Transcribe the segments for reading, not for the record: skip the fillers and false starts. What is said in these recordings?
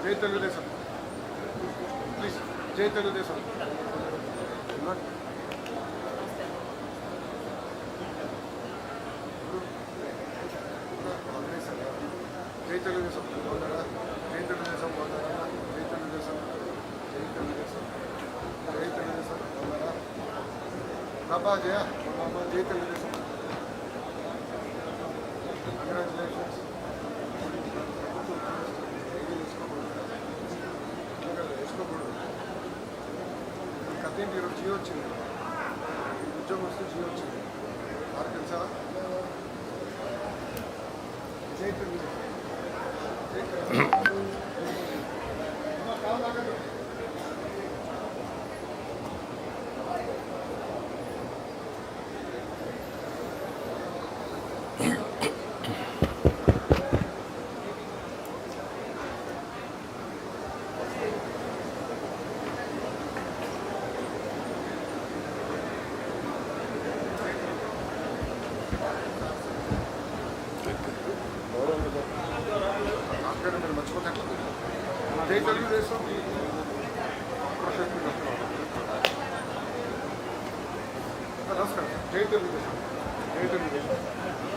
జై తెలుగుదేశం. ప్లీజ్ జై తెలుగుదేశం. జై తెలుగుదేశం. జై తెలుగుదేశం. జై తెలుగుదేశం. జై తెలుగుదేశం. జై తెలుగుదేశం. బాబా జయ బాబా జై తెలుగుదేశం. కంగ్రాచులేషన్స్. వేసుకోకూడదు. కథేంటి ఈరోజు జియో వచ్చింది, ఉద్యోగం వస్తే జియో వచ్చింది. నాకు తెలుసా? జై తెలుగుదేశం. జై తెలుగుదేశం. మీరు మర్చిపోతారు. జై తెలుగుదేశం. నమస్కారం. జై తెలుగుదేశం. జై తెలుగుదేశం.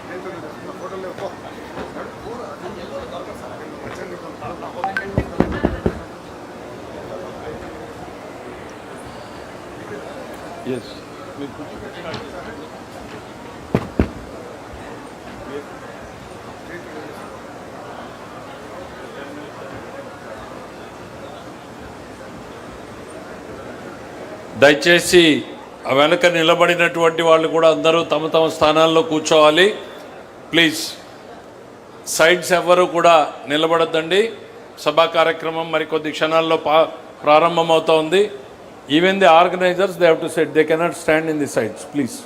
జై తెలుగుదేశం. నా ఫోటోలు లేవు. Yes. దయచేసి ఆ వెనక నిలబడినటువంటి వాళ్ళు కూడా అందరూ తమ తమ స్థానాల్లో కూర్చోవాలి. ప్లీజ్ సైడ్స్ ఎవ్వరూ కూడా నిలబడద్దండి. సభా కార్యక్రమం మరికొద్ది క్షణాల్లో ప్రారంభమవుతోంది. Even the organisers they have to set, they cannot stand in the sides please.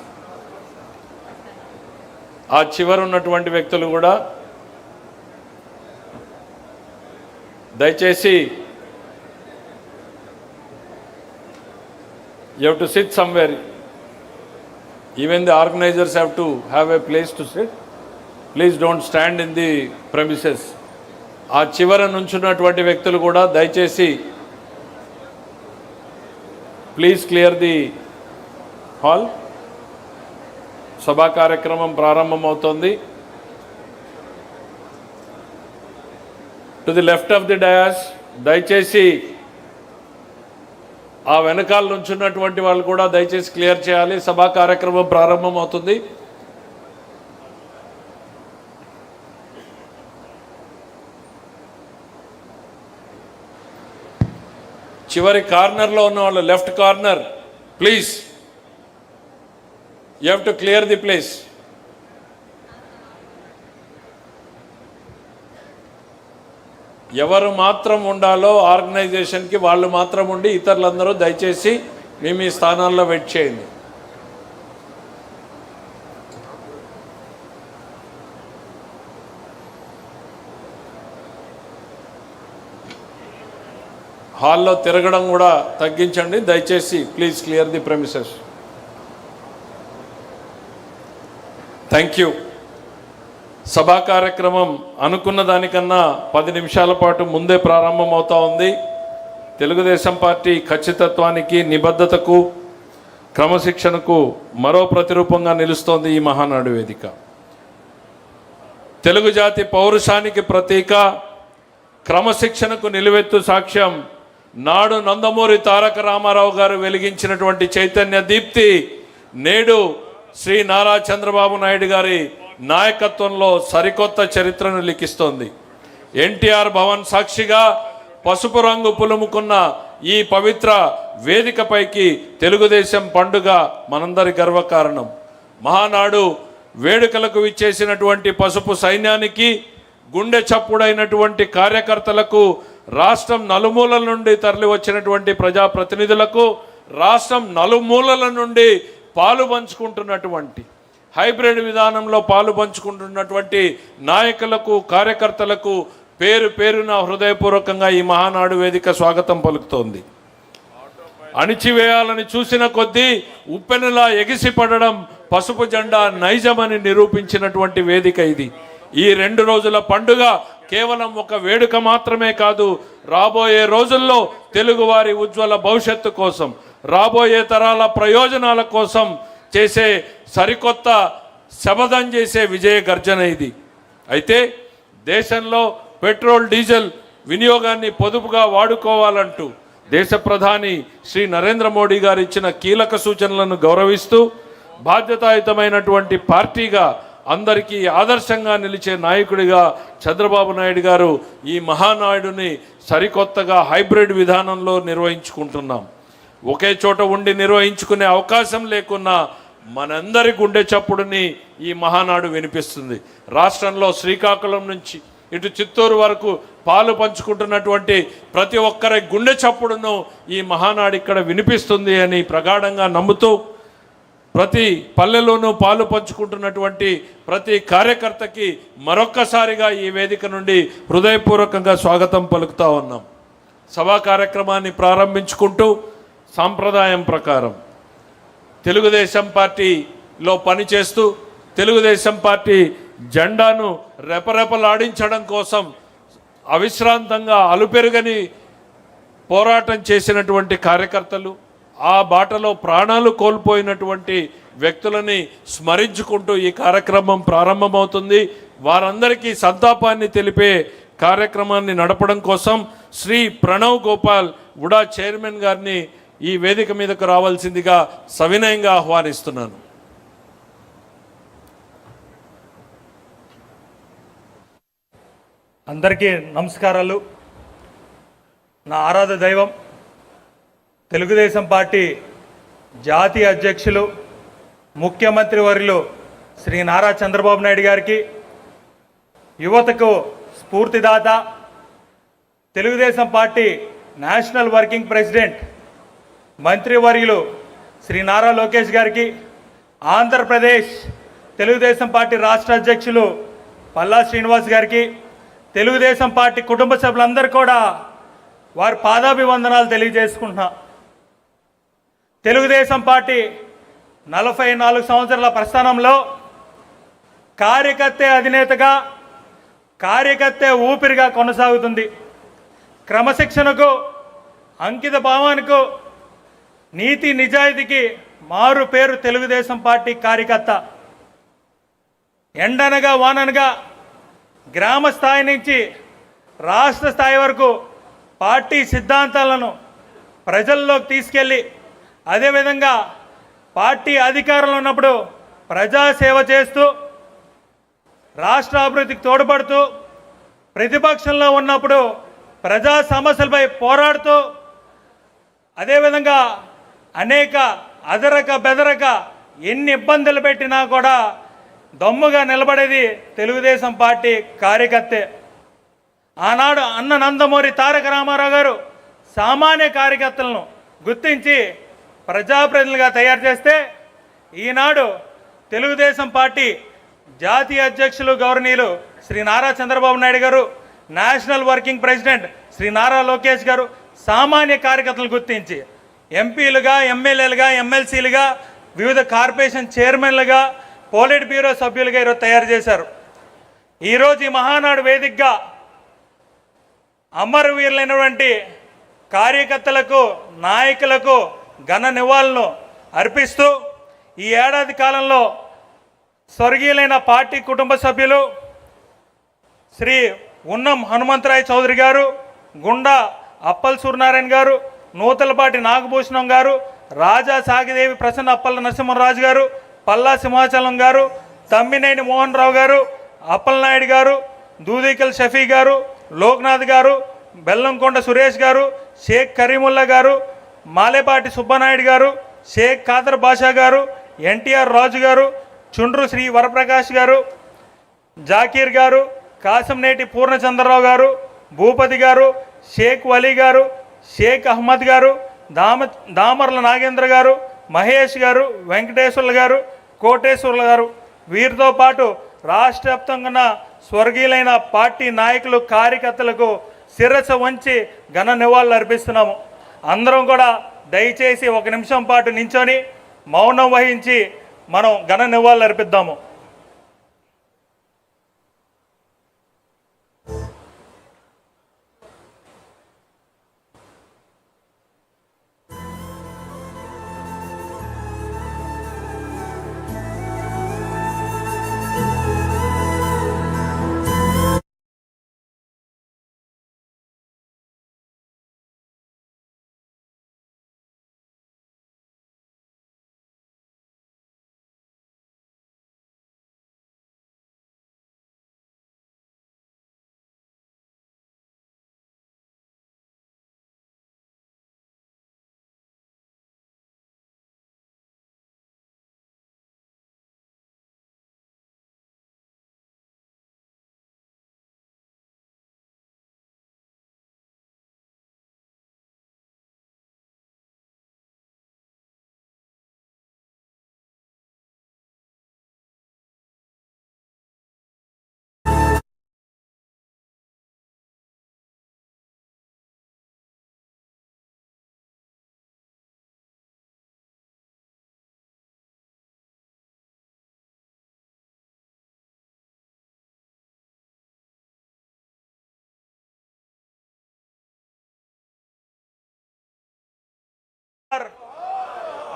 ఆ చివర ఉన్నటువంటి వ్యక్తులు కూడా దయచేసి you have to sit somewhere. Even the organizers have to have a place to sit. Please don't stand in the premises. ఆ చివర నుంచున్నటువంటి వ్యక్తులు కూడా దయచేసి ప్లీజ్ క్లియర్ ది హాల్. సభా కార్యక్రమం ప్రారంభమవుతోంది. To the left of the dais దయచేసి ఆ వెనకాల నుంచున్నటువంటి వాళ్ళు కూడా దయచేసి క్లియర్ చేయాలి. సభా కార్యక్రమం ప్రారంభం అవుతుంది. చివరి కార్నర్లో ఉన్న వాళ్ళు left corner please, you have to clear the place. ఎవరు మాత్రం ఉండాలో ఆర్గనైజేషన్కి వాళ్ళు మాత్రం ఉండి ఇతరులందరూ దయచేసి మీ స్థానాల్లో వెయిట్ చేయండి. హాల్లో తిరగడం కూడా తగ్గించండి దయచేసి. Please clear the premises. Thank you. సభా కార్యక్రమం అనుకున్న దానికన్నా 10 నిమిషాల పాటు ముందే ప్రారంభమవుతూ ఉంది. తెలుగుదేశం పార్టీ ఖచ్చితత్వానికి, నిబద్ధతకు, క్రమశిక్షణకు మరో ప్రతిరూపంగా నిలుస్తోంది ఈ మహానాడు వేదిక. తెలుగు జాతి పౌరుషానికి ప్రతీక, క్రమశిక్షణకు నిలువెత్తు సాక్ష్యం నాడు నందమూరి తారక రామారావు గారు వెలిగించినటువంటి చైతన్య దీప్తి నేడు శ్రీ నారా చంద్రబాబు నాయుడు గారి నాయకత్వంలో సరికొత్త చరిత్రను లిఖిస్తోంది. ఎన్టీఆర్ భవన్ సాక్షిగా పసుపు రంగు పులుముకున్న ఈ పవిత్ర వేదికపైకి తెలుగుదేశం పండుగ మనందరి గర్వకారణం. మహానాడు వేడుకలకు విచ్చేసినటువంటి పసుపు సైన్యానికి, గుండె చప్పుడైనటువంటి కార్యకర్తలకు, రాష్ట్రం నలుమూలల నుండి తరలి వచ్చినటువంటి ప్రజాప్రతినిధులకు, రాష్ట్రం నలుమూలల నుండి పాలు పంచుకుంటున్నటువంటి హైబ్రిడ్ విధానంలో పాలు పంచుకుంటున్నటువంటి నాయకులకు, కార్యకర్తలకు పేరు పేరున హృదయపూర్వకంగా ఈ మహానాడు వేదిక స్వాగతం పలుకుతోంది. అణిచివేయాలని చూసిన కొద్దీ ఉప్పెనలా ఎగిసిపడడం పసుపు జెండా నైజమని నిరూపించినటువంటి వేదిక ఇది. ఈ 2 రోజుల పండుగ కేవలం ఒక వేడుక మాత్రమే కాదు, రాబోయే రోజుల్లో తెలుగువారి ఉజ్వల భవిష్యత్తు కోసం, రాబోయే తరాల ప్రయోజనాల కోసం చేసే సరికొత్త శపథం చేసే విజయ గర్జన ఇది. అయితే దేశంలో పెట్రోల్ డీజిల్ వినియోగాన్ని పొదుపుగా వాడుకోవాలంటూ దేశ ప్రధాని శ్రీ నరేంద్ర మోడీ గారు ఇచ్చిన కీలక సూచనలను గౌరవిస్తూ బాధ్యతాయుతమైనటువంటి పార్టీగా అందరికీ ఆదర్శంగా నిలిచే నాయకుడిగా చంద్రబాబు నాయుడు గారు ఈ మహానాయుడిని సరికొత్తగా హైబ్రిడ్ విధానంలో నిర్వహించుకుంటున్నాం. ఒకే చోట ఉండి నిర్వహించుకునే అవకాశం లేకున్నా మనందరి గుండె చప్పుడుని ఈ మహానాడు వినిపిస్తుంది. రాష్ట్రంలో శ్రీకాకుళం నుంచి ఇటు చిత్తూరు వరకు పాలు పంచుకుంటున్నటువంటి ప్రతి ఒక్కరి గుండె చప్పుడును ఈ మహానాడు ఇక్కడ వినిపిస్తుంది అని ప్రగాఢంగా నమ్ముతూ ప్రతి పల్లెలోనూ పాలు పంచుకుంటున్నటువంటి ప్రతి కార్యకర్తకి మరొక్కసారిగా ఈ వేదిక నుండి హృదయపూర్వకంగా స్వాగతం పలుకుతా ఉన్నాం. సభా కార్యక్రమాన్ని ప్రారంభించుకుంటూ సాంప్రదాయం ప్రకారం తెలుగుదేశం పార్టీలో పనిచేస్తూ తెలుగుదేశం పార్టీ జెండాను రెపరెపలాడించడం కోసం అవిశ్రాంతంగా అలుపెరుగని పోరాటం చేసినటువంటి కార్యకర్తలు, ఆ బాటలో ప్రాణాలు కోల్పోయినటువంటి వ్యక్తులని స్మరించుకుంటూ ఈ కార్యక్రమం ప్రారంభమవుతుంది. వారందరికీ సంతాపాన్ని తెలిపే కార్యక్రమాన్ని నడపడం కోసం శ్రీ ప్రణవ్ గోపాల్ ఉడా చైర్మన్ గారిని ఈ వేదిక మీదకు రావాల్సిందిగా సవినయంగా ఆహ్వానిస్తున్నాను. అందరికీ నమస్కారాలు. నా ఆరాధ దైవం తెలుగుదేశం పార్టీ జాతీయ అధ్యక్షులు ముఖ్యమంత్రి వర్యులు శ్రీ నారా చంద్రబాబు నాయుడు గారికి, యువతకు స్ఫూర్తిదాత Telugu Desam party national working president మంత్రివర్యులు శ్రీ నారా లోకేష్ గారికి, ఆంధ్రప్రదేశ్ తెలుగుదేశం పార్టీ రాష్ట్ర అధ్యక్షులు పల్లా శ్రీనివాస్ గారికి, తెలుగుదేశం పార్టీ కుటుంబ సభ్యులందరూ కూడా వారి పాదాభివందనాలు తెలియజేసుకుంటున్నా. తెలుగుదేశం పార్టీ 44 సంవత్సరాల ప్రస్థానంలో కార్యకర్తే అధినేతగా, కార్యకర్తే ఊపిరిగా కొనసాగుతుంది. క్రమశిక్షణకు, అంకిత భావానికి, నీతి నిజాయితీకి మారు పేరు తెలుగుదేశం పార్టీ కార్యకర్త. ఎండనగా వాననగా గ్రామ స్థాయి నుంచి రాష్ట్ర స్థాయి వరకు పార్టీ సిద్ధాంతాలను ప్రజల్లోకి తీసుకెళ్ళి, అదేవిధంగా పార్టీ అధికారంలో ఉన్నప్పుడు ప్రజాసేవ చేస్తూ, రాష్ట్ర అభివృద్ధికి తోడ్పడుతూ, ప్రతిపక్షంలో ఉన్నప్పుడు ప్రజా సమస్యలపై పోరాడుతూ, అదేవిధంగా అనేక అదరక బెదరక ఎన్ని ఇబ్బందులు పెట్టినా కూడా దమ్ముగా నిలబడేది తెలుగుదేశం పార్టీ కార్యకర్తే. ఆనాడు అన్న నందమూరి తారక రామారావు గారు సామాన్య కార్యకర్తలను గుర్తించి ప్రజాప్రతినిధులుగా తయారు చేస్తే, ఈనాడు తెలుగుదేశం పార్టీ జాతీయ అధ్యక్షులు గౌరవనీయులు శ్రీ నారా చంద్రబాబు నాయుడు గారు, national working president Shri Nara Lokesh గారు సామాన్య కార్యకర్తలను గుర్తించి ఎంపీలుగా, ఎమ్మెల్యేలుగా, ఎమ్మెల్సీలుగా, వివిధ కార్పొరేషన్ చైర్మన్లుగా, పోలిట్ బ్యూరో సభ్యులుగా ఈరోజు తయారు చేశారు. ఈరోజు ఈ మహానాడు వేదికగా అమరవీరులైనటువంటి కార్యకర్తలకు, నాయకులకు ఘన నివాళులను అర్పిస్తూ, ఈ ఏడాది కాలంలో స్వర్గీయులైన పార్టీ కుటుంబ సభ్యులు శ్రీ ఉన్నం హనుమంతరాయ్ చౌదరి గారు, గుండా అప్పల్ సూర్యనారాయణ గారు, నూతలపాటి నాగభూషణం గారు, రాజా సాగిదేవి ప్రసన్న అప్పల నరసింహరాజు గారు, పల్లా సింహాచలం గారు, తమ్మినేని మోహన్ రావు గారు, అప్పలనాయుడు గారు, దూదికల్ షఫీ గారు, లోక్నాథ్ గారు, బెల్లంకొండ సురేష్ గారు, షేక్ కరీముల్లా గారు, మాలేపాటి సుబ్బనాయుడు గారు, షేక్ ఖాదర్ బాషా గారు, ఎన్టీఆర్ రాజు గారు, చుండ్రు శ్రీ వరప్రకాష్ గారు, జాకీర్ గారు, కాసంనేటి పూర్ణచంద్రరావు గారు, భూపతి గారు, షేక్ వలీ గారు, షేక్ అహ్మద్ గారు, దామర్ల నాగేంద్ర గారు, మహేష్ గారు, వెంకటేశ్వర్ల గారు, కోటేశ్వర్ల గారు, వీరితో పాటు రాష్ట్ర వ్యాప్తంగా ఉన్న స్వర్గీయులైన పార్టీ నాయకులు, కార్యకర్తలకు శిరస్సు వంచి ఘన నివాళులు అర్పిస్తున్నాము. అందరం కూడా దయచేసి 1 నిమిషం పాటు నించొని మౌనం వహించి మనం ఘన నివాళులు అర్పిద్దాము.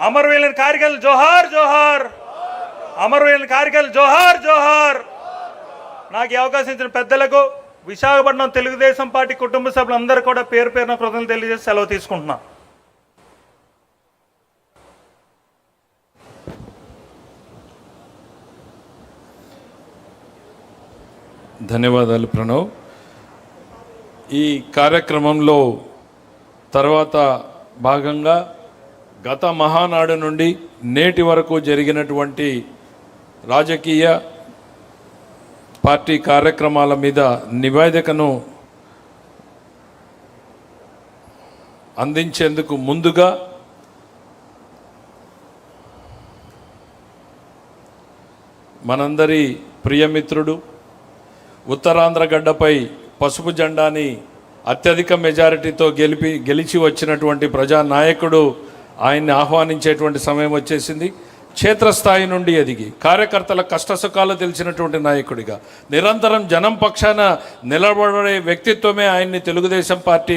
అమరవీరులైన కార్గిల్ జోహార్ జోహార్, అమరవీరులైన కార్గిల్ జోహార్ జోహార్. నాకు ఈ అవకాశం ఇచ్చిన పెద్దలకు, విశాఖపట్నం తెలుగుదేశం పార్టీ కుటుంబ సభ్యులందరూ కూడా పేరు పేరున కృతజ్ఞతలు తెలియజేసి సెలవు తీసుకుంటున్నా. ధన్యవాదాలు ప్రణవ్. ఈ కార్యక్రమంలో తర్వాత భాగంగా గత మహానాడు నుండి నేటి వరకు జరిగినటువంటి రాజకీయ పార్టీ కార్యక్రమాల మీద నివేదికను అందించేందుకు ముందుగా మనందరి ప్రియమిత్రుడు, ఉత్తరాంధ్ర గడ్డపై పసుపు జెండాని అత్యధిక మెజారిటీతో గెలిచి వచ్చినటువంటి ప్రజానాయకుడు, ఆయన్ని ఆహ్వానించేటువంటి సమయం వచ్చేసింది. క్షేత్రస్థాయి నుండి ఎదిగి కార్యకర్తల కష్టసుఖాలు తెలిసినటువంటి నాయకుడిగా నిరంతరం జనం పక్షాన నిలబడే వ్యక్తిత్వమే ఆయన్ని తెలుగుదేశం పార్టీ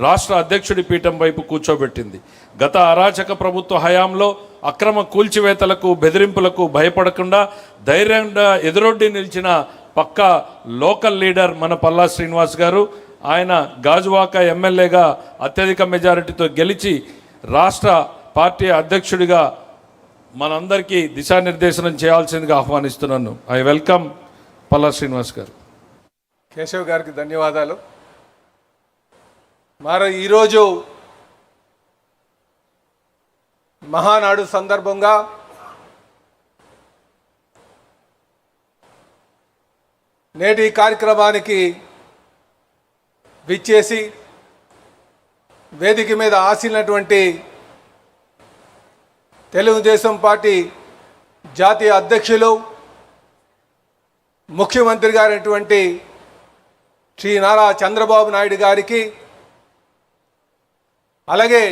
రాష్ట్ర అధ్యక్షుడి పీఠం వైపు కూర్చోబెట్టింది. గత అరాచక ప్రభుత్వ హయాంలో అక్రమ కూల్చివేతలకు, బెదిరింపులకు భయపడకుండా ధైర్యంగా ఎదురొడ్డి నిలిచిన పక్కా లోకల్ లీడర్ మన పల్లా శ్రీనివాస్ గారు. ఆయన గాజువాక ఎమ్మెల్యేగా అత్యధిక మెజారిటీతో గెలిచి రాష్ట్ర పార్టీ అధ్యక్షుడిగా మనందరికీ దిశానిర్దేశనం చేయాల్సిందిగా ఆహ్వానిస్తున్నాను. ఐ వెల్కమ్ పల్లా శ్రీనివాస్ గారు. కేశవ్ గారికి ధన్యవాదాలు. మరి ఈరోజు మహానాడు సందర్భంగా నేటి కార్యక్రమానికి విచ్చేసి వేదిక మీద ఆశీనటువంటి తెలుగుదేశం పార్టీ జాతీయ అధ్యక్షులు, ముఖ్యమంత్రి గారైనటువంటి శ్రీ నారా చంద్రబాబు నాయుడు గారికి, అలాగే